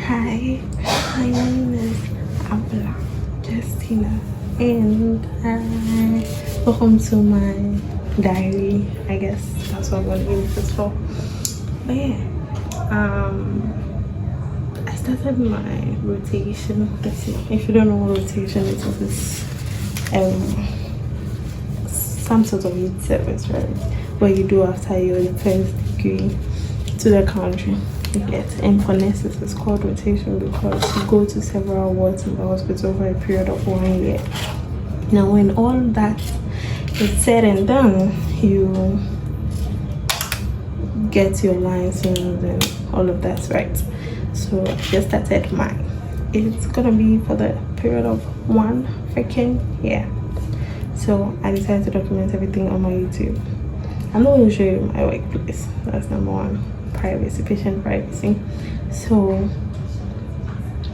Hi, my name is Abla Justina, and welcome to my diary. I guess that's what I'm going to use this for. But yeah, I started my rotation. If you don't know what rotation is, it's some sort of youth service, right? What you do after your first degree to the country. Yes, and for nurses, it's called rotation because you go to several wards in the hospital for a period of 1 year. Now, when all that is said and done, you get your license and all of that's right. So I just started mine. It's gonna be for the period of 1 freaking year. So I decided to document everything on my YouTube. I'm not going to show you my workplace. That's number one. Privacy, patient privacy. So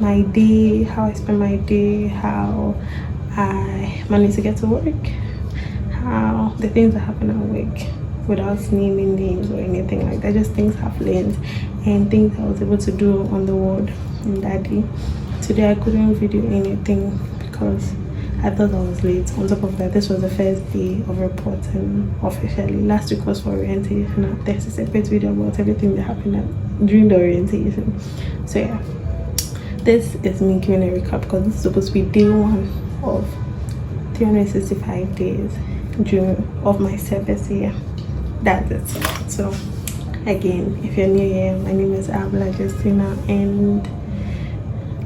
my day, how I spend my day, how I manage to get to work, how the things that happen at work without naming names or anything like that, just things I've learned and things I was able to do on the ward in that day. Today I couldn't video anything because I thought I was late. On top of that, this was the first day of reporting officially. Last week was for orientation. There's a separate video about everything that happened during the orientation. So yeah, this is me giving a recap because this is supposed to be day 1 of 365 days of my service here. That's it. So again, if you're new here, my name is Abla Justina, and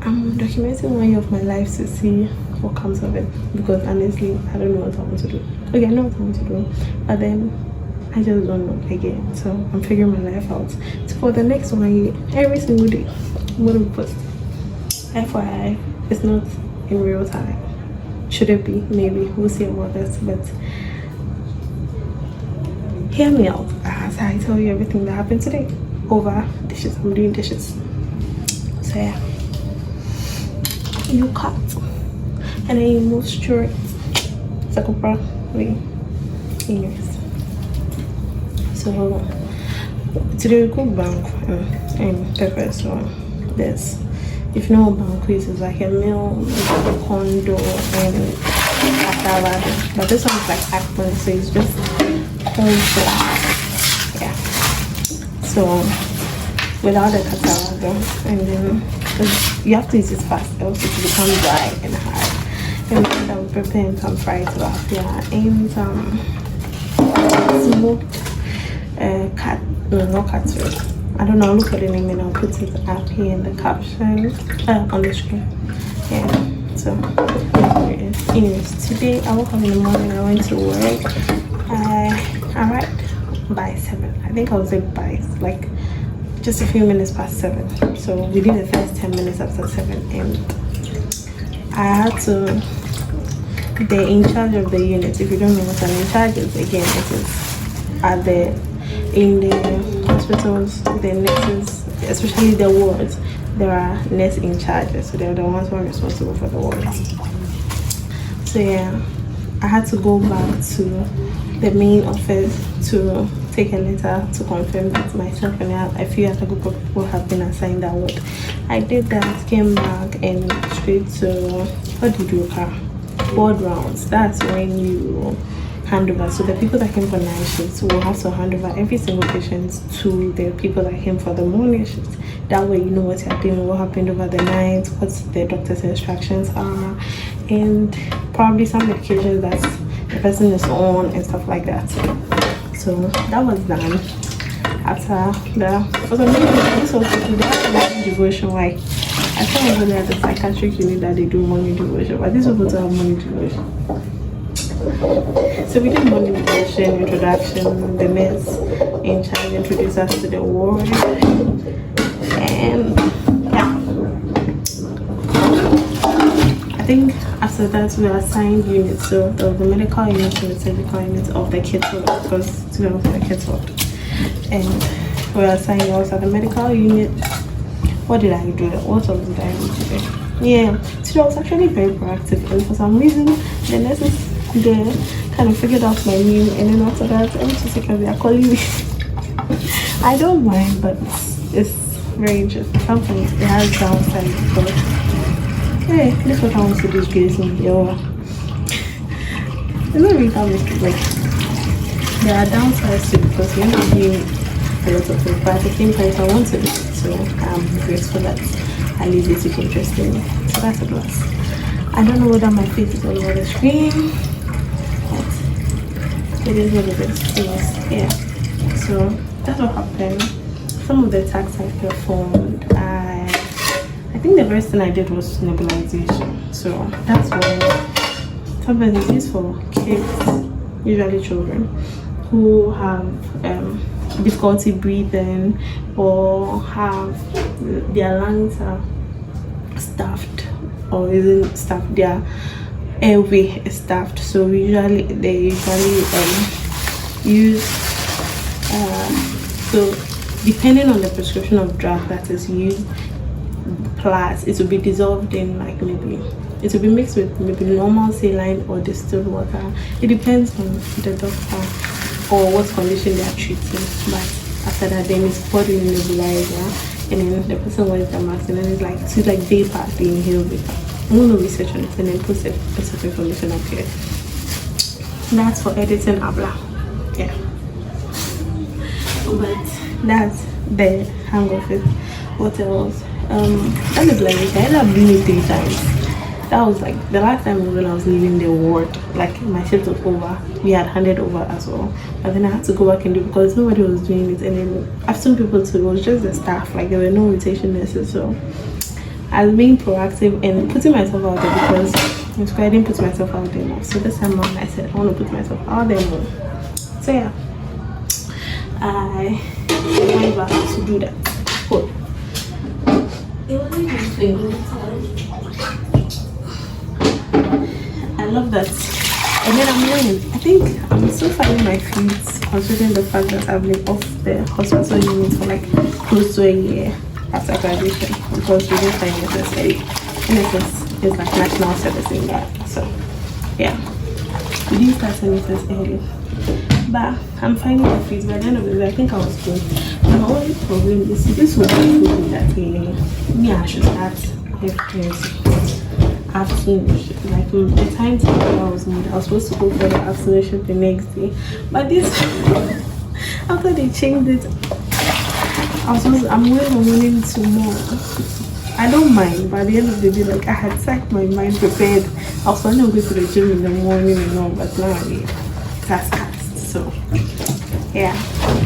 I'm documenting 1 year of my life to see what comes of it, because honestly I don't know what I want to do. Okay, I know what I want to do, but then I just don't know again. So I'm figuring my life out. So for the next 1 year, every single day I'm gonna post. FYI, it's not in real time. Should it be? Maybe. We'll see about this, but hear me out as I tell you everything that happened today over dishes. I'm doing dishes. So yeah, you cut and then you move straight. Sakupra way. Anyways, so today we cook bank and pepper. So this, if you know what bank is, it's like a meal with a condo and cassava, but this one is like akpon, so it's just corn flour. Yeah, so without the cassava, and then you have to use it fast, else it will become dry and hard. And then I'm preparing some fried tilapia and some smoked not catfish. I don't know, I'll look at the name and I'll put it up here in the caption on the screen. Yeah, so anyways, today I woke up in the morning, I went to work. I arrived by 7. I think I was there by like just a few minutes past 7. So we did the first 10 minutes after 7, and I had to, they're in charge of the unit. If you don't know what an in charge is, again, it is in the hospitals, the nurses, especially the wards, there are nurse in charges, so they're the ones who are responsible for the wards. So yeah, I had to go back to the main office to take a letter to confirm that myself and a few other group of people have been assigned that ward. I did that, came back, and straight to, what do you do, board rounds. That's when you hand over. So the people that came for night shifts will have to hand over every single patient to the people that came for the morning shifts. That way you know what you're doing, what happened over the night, what the doctor's instructions are, and probably some medications that the person is on and stuff like that. So that was done. After the, for some reason, this was the morning devotion. Like, I thought I was at the psychiatric unit that they do morning devotion, but this was to have morning devotion. So we did morning devotion, introduction, the nurse in charge introduced us to the ward, and yeah, I think after that we were assigned units. So there was the medical unit and the surgical unit of the kids ward, because today was the kids ward, and we were assigned also the medical unit. What did I do? What else did I do today? Yeah, today I was actually very proactive, and for some reason the nurses there kind of figured out my name, and then after that, every 2 seconds they are calling me. I don't mind, but it's very interesting. Something it has downsides, but hey, this is what I want to do is grace me. Yo, it's not really that much, like there are downsides too because you end up doing a lot of things, but at the same time, if I want to do it, so I'm grateful that I leave this with interesting. So that's a plus. I don't know whether my face is on the screen, but it is what it is. Yes, yeah. So that's what happened. Some of the tasks I performed, I think the first thing I did was nebulization. So that's why sometimes it's used for kids, usually children, who have difficulty breathing or have their lungs are stuffed or isn't stuffed, their airway is stuffed. So they usually use so depending on the prescription of drug that is used, plus it will be dissolved in like maybe it will be mixed with maybe normal saline or distilled water. It depends on the doctor or what condition they are treating. But after that, then it's poured in the nebulizer, and then the person wears the mask, and then it's like vapor being inhaled with. I'm going to research on it and then post a piece of information up here. That's for editing Abla. Yeah. But that's the hang of it. What else? That nebulizer, I ended up doing it 3 times. That was like the last time when I was leaving the ward, like my shift was over, we had handed over as well, but then I had to go back and do because nobody was doing it, and then I've seen people too, it was just the staff, like there were no rotation nurses. So I was being proactive and putting myself out there because I didn't put myself out there more. So this time I said I want to put myself out there more. So yeah, I went back to do that. Cool. It wasn't anything. I love that. And then I'm learning. I think I'm still finding my feet considering the fact that I've been off the hospital unit for like close to a year after graduation because we didn't find necessary. NSS is like national service in that. So yeah, we didn't start NSS early. But I'm finding my feet. By the end of the day, I think I was good. My only problem is this was the that me I should start afternoon like the time I was made. I was supposed to go for the afternoon shift the next day, but this after they changed it, I'm going on morning tomorrow. I don't mind, but at the end of the day, like I had set my mind prepared. I was planning on going to the gym in the morning and all, but now that's cast. So yeah,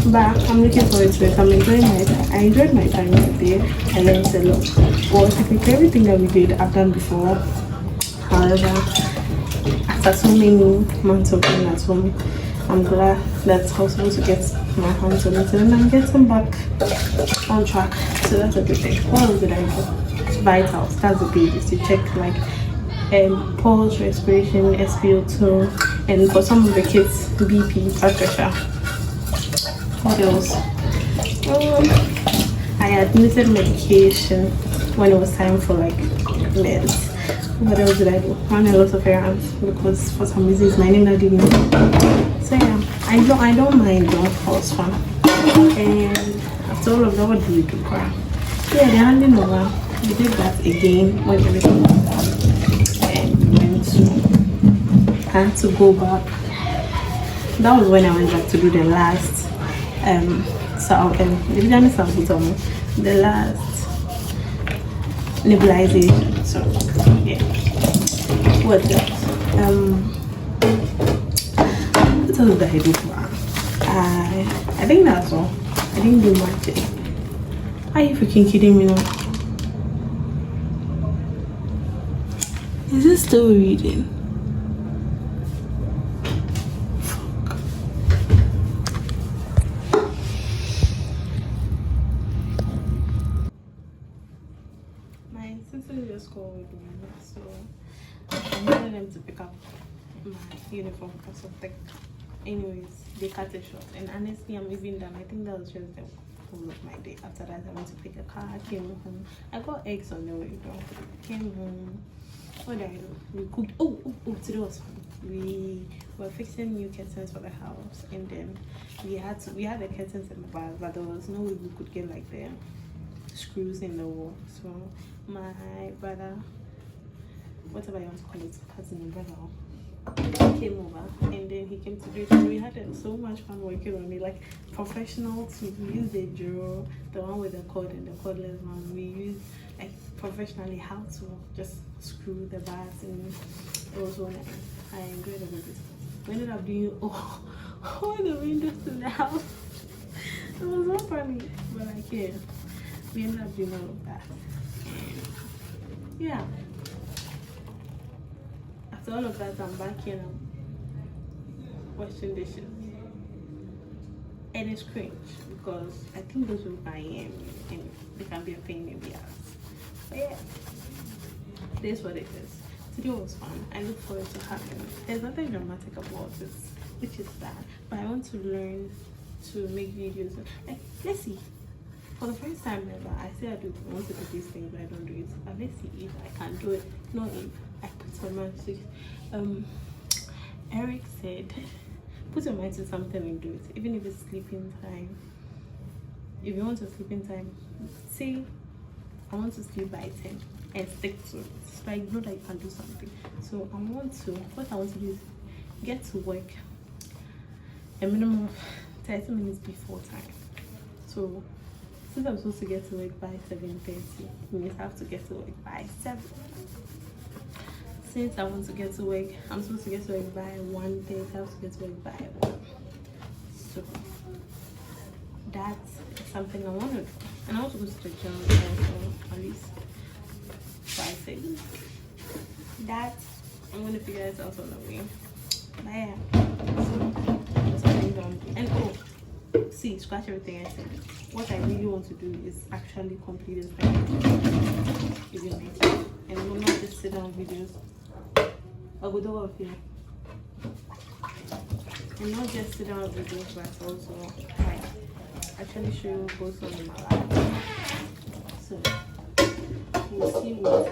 but I'm looking forward to it. I'm enjoying my time. I enjoyed my time today. I learned a lot. Well, technically everything that we did I've done before. However, after so many months of being at home, I'm glad that I was able to get my hands on it, and I'm getting back on track. So that's a good thing. What else did I do? Vitals. That's the basis to check like pulse, respiration, SpO2, and for some of the kids, BP, blood pressure. What else? I administered medication when it was time for like meds. What else did I do? Ran a lot of errands because for some reason my name not doing it. So yeah, I don't mind doing false fun. And after all of that, what do we do? Yeah, they're handing over. We did that again when everything was done. And we I had to go back. That was when I went back to do the last the last nebulization. So yeah, what else? What else did I do for her? I think that's all. I didn't do much. Are you freaking kidding me now? Is it still reading? My sister just called me, so I wanted them to pick up my uniform or something. Anyways, they cut it short, and honestly, I'm even done. I think that was just the whole of my day. After that, I went to pick a car, came home. I got eggs on the way, though. Came home. What did I do? We cooked. Oh, today was fun. We were fixing new curtains for the house, and then we had the curtains in the bath, but there was no way we could get like the screws in the wall. So my brother, whatever you want to call it, cousin, brother, came over and then he came to do it, and we had so much fun working on it. Like professional too. We used the drill, the one with the cord and the cordless one. We used like professionally how to just screw the bars, and it was so nice. I enjoyed it. We ended up doing all the windows in the house. It was so funny, but like yeah, we ended up doing all of that. Yeah. After all of that, I'm back here now, washing dishes. And it's cringe because I think those will buy in and they can be a pain in the ass. But yeah, it is what it is. Today was fun. I look forward to having it. There's nothing dramatic about this, which is bad. But I want to learn to make videos. Like, let's see. For the first time ever, I say I want to do these things, but I don't do it. But let's see if I can do it. Not if I put my mind to it. Eric said, put your mind to something and do it. Even if it's sleeping time. If you want to sleep in time, say, I want to sleep by 10 and stick to it. So I know that you can do something. So what I want to do is get to work a minimum of 30 minutes before time. So since I'm supposed to get to work by 7:30, means I have to get to work by 7. Since I want to get to work, I'm supposed to get to work by 1:30, I have to get to work by 1. So that's something I want to do. And I want to go to the gym also, at least twice a week. That I'm going to figure it out on the way. But yeah, so something done. And see, scratch everything I said. What I really want to do is actually complete this video, and not just sit down videos. I'll go over here. And not just sit down videos, but also like actually show you what's on in my life. So we'll see what